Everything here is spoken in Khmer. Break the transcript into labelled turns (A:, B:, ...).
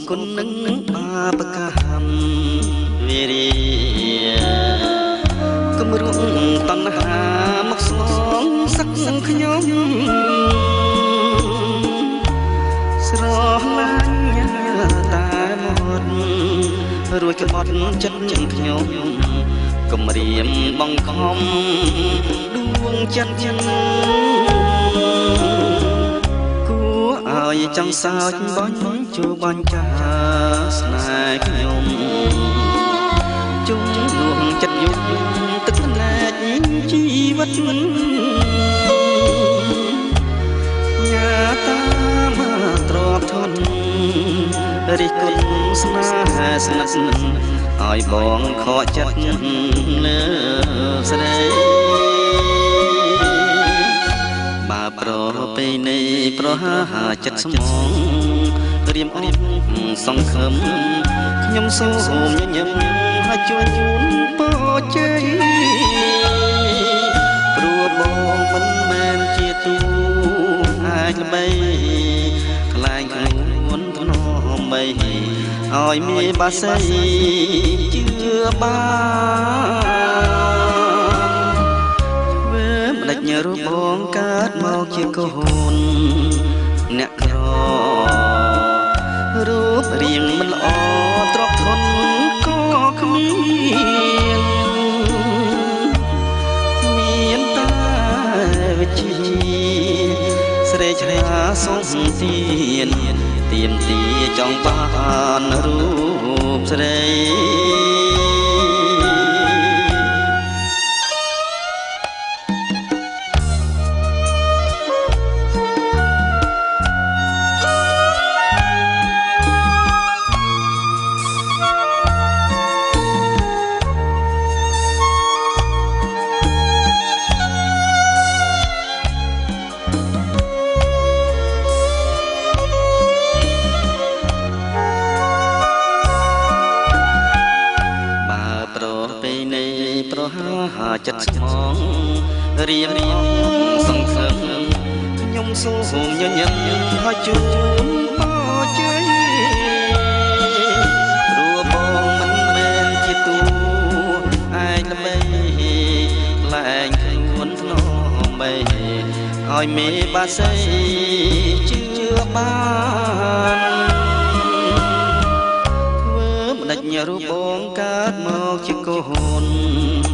A: គុណនឹងបាបកម្មវិរិយគំរុងតណ្ហាមកស្នងសឹកខ្ញុំស្រឡាញ់តែមករួចក្បត់ចិត្តខ្ញុំគំរាមបងខំដួងចិត្តគួរឲ្យចង់សើចបាញ់ជួបាញ់ចាស្នេហ៍ខ្ញុំជុំនួងចិត្តយុគទឹកណែកជីវិតញ៉ាតាមកទ្របធន់រិះគន់ស្នេហ៍ស្និទ្ធឲ្យបងខកចិត្តលើស្រីបើប្រពេលនៃប្រហាចិត្តស្មងរៀមអត់សង្ឃឹមខ្ញុំសូមញញឹមឲ្យជួយជូនពរជ័យព្រោះបងមិនមែនជាទូអាចល្បីខ្លែងខ្លួនធ្នមបីឲ្យមានបាសីជឿបានធ្វើម្ដេចរូបបងកើតមកជាកូនអ្នកក្ររូបរាងមិនល្អទ្រព្យធនក៏គ្មានតែវិជាស្រីឆ្លាសុំទៀមទាចង់បានរូបស្រីប្រហាចិត្តស្មងរៀមសង្ឃឹមខ្ញុំសូមញញឹមឲ្យជូនពរជ័យព្រោះបងមិនមែនជាទូឯងល្បីខ្លែងខ្លួនធ្នមបីឲ្យមេបាសីជឿបានធ្វើម្ដេចរូបបងកើតមកជាកូន